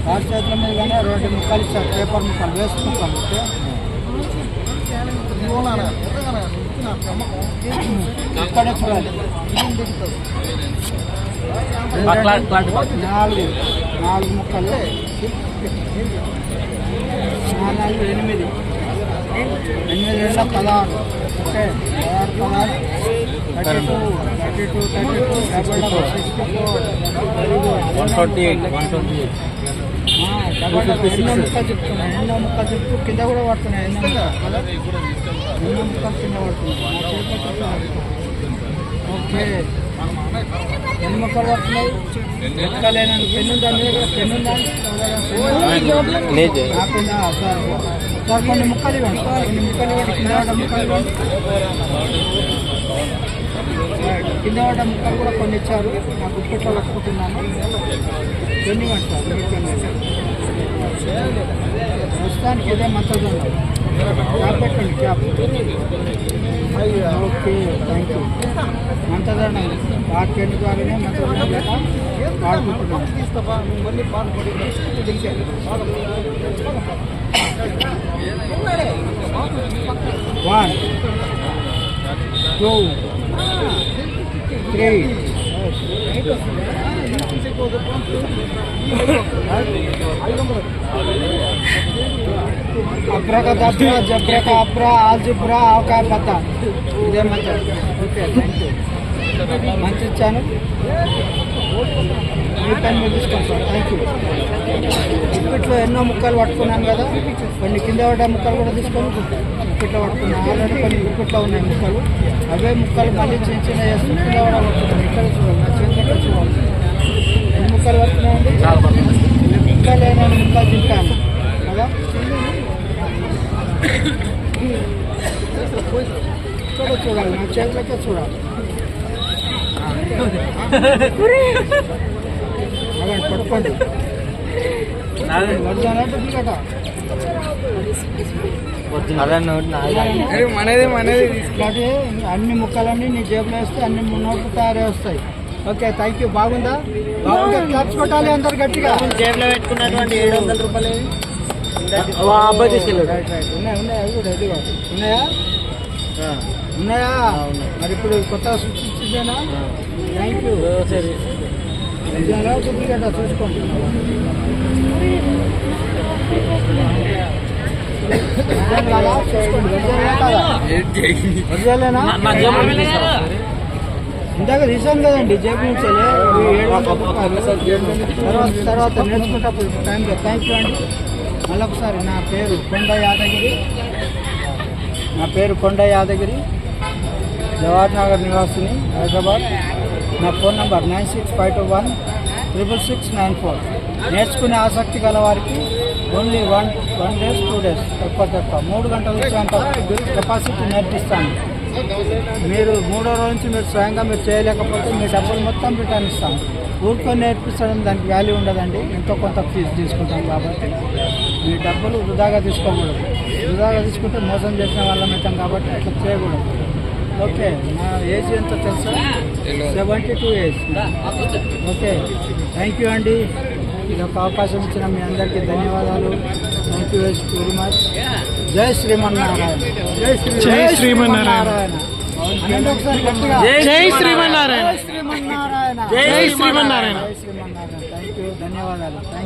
వారి చేతుల మీదగానే 2 ముక్కలు ఇచ్చారు, పేపర్ ముక్కలు, వేస్ట్ ముక్కలు. ఇక్కడే చూడాలి. 4 ముక్కలు, 4 8 2 16. ఓకే, 16 32 32 32 ఎన్నో ముక్కలు చెప్తున్నాయి, ఎన్నో ముక్కలు చెప్తూ కింద కూడా పడుతున్నాయి. ఎన్నో ముక్కలు కింద పడుతున్నాయి. ఓకే, ఎన్ని ముక్కలు పడుతున్నాయి? ఎక్కలేనండి. పెన్ను దాని మీద పెన్నుందా? సార్ కొన్ని ముక్కలు ఇవ్వండి, కొన్ని ముక్కలు ఇవ్వండి. కింద పడ్డ ముక్కలు ఇవ్వండి. కింద పడ్డ ముక్కలు కూడా కొన్ని ఇచ్చారు. నా గుప్పెట్లో పట్టుకుంటున్నాను. పెన్ను ఇవ్వండి సార్, మీ పెన్ను. ప్రస్తుతానికి ఇదే మొక్కజొన్న. క్యాప్ పెట్టండి, క్యాప్. Okay, thank you. మంతదన్న మార్కెట్ ద్వారానే మంతదన్న వాడుకుంటున్నాం. 1 2 3 అబ్రాకదబ్రా జబ్రాకబ్రా ఆల్జిబ్రా ఆవకాయ పత్తా. ఇదే మంచిది. Okay, thank you. మంచి ఇచ్చాను. మీ పని మీరు తీసుకోండి సార్, థ్యాంక్ యూ. ఇప్పట్లో ఎన్నో ముక్కలు పట్టుకున్నాను కదా, కొన్ని కింద పడ్డ ముక్కలు కూడా తీసుకొని ఇప్పట్లో పట్టుకున్నాను. ఆల్రెడీ కొన్ని ఇప్పట్లో ఉన్నాయి ముక్కలు. అవే ముక్కలు మళ్ళీ చిన్న చిన్న చేస్తూ కింద కూడా పట్టుకున్నాను. ఇక్కడ చూడండి, నా చేతిలో చూడాలి. ఎన్ని ముక్కలు పట్టుకున్నాయండి? ముక్కలు లేని ముక్కలు తింటాను కదా. ఇక్కడ చూడాలి, నా చేతులకే చూడాలి. పట్టుకోండి. అన్ని ముక్కలన్నీ నీ జేబులో వేస్తే అన్ని నోట్లు తయారై వస్తాయి. Okay, thank you. బాగుందా? బాగుందా? క్లాప్స్ కొట్టాలి అందరు గట్టిగా. జేబులో పెట్టుకున్నటువంటి 700 రూపాయలు ఉన్నాయా? ఉన్నాయా? మరి ఇప్పుడు కొత్త సృష్టించేనా? Thank you. సరే, డూప్లికేట్ చూసుకోండి. ఇందాక తీసాను కదండి జేబు నుంచి. 700 తర్వాత నేర్చుకుంటప్పుడు టైంలో. థ్యాంక్ యూ అండి. మళ్ళొకసారి నా పేరు కొండ యాదగిరి, జవహర్ నగర్ నివాసిని, హైదరాబాద్. నా ఫోన్ నంబర్ 9652166694. నేర్చుకునే ఆసక్తి గల వారికి ఓన్లీ 1 days 2 days తక్కువ 3 గంటల వచ్చేంత కెపాసిటీ నేర్పిస్తాను. మీరు 3వ రోజు నుంచి మీరు స్వయంగా మీరు చేయలేకపోతే మీ డబ్బులు మొత్తం రిటర్న్ ఇస్తాను. ఊరుకొని నేర్పించడం దానికి వాల్యూ ఉండదండి. ఎంతో కొంత ఫీజు తీసుకుంటాం కాబట్టి మీ డబ్బులు వృధాగా తీసుకోకూడదు. వృధాగా తీసుకుంటే మోసం చేసిన వాళ్ళం అవుతాం కాబట్టి అట్లా చేయకూడదు. ఓకే, నా ఏజ్ ఎంత తెలుసా? 72 ఏజ్. ఓకే, థ్యాంక్ యూ అండి. ఇది ఒక అవకాశం ఇచ్చిన మీ అందరికీ ధన్యవాదాలు. Thank you very much. జై శ్రీమన్నారాయణ. జై శ్రీమన్నారాయణ. ఒకసారి గట్టిగా జై శ్రీమన్నారాయణ. జై శ్రీమన్నారాయణ. జై శ్రీమన్నారాయణ. థ్యాంక్ యూ, ధన్యవాదాలు. Thank you.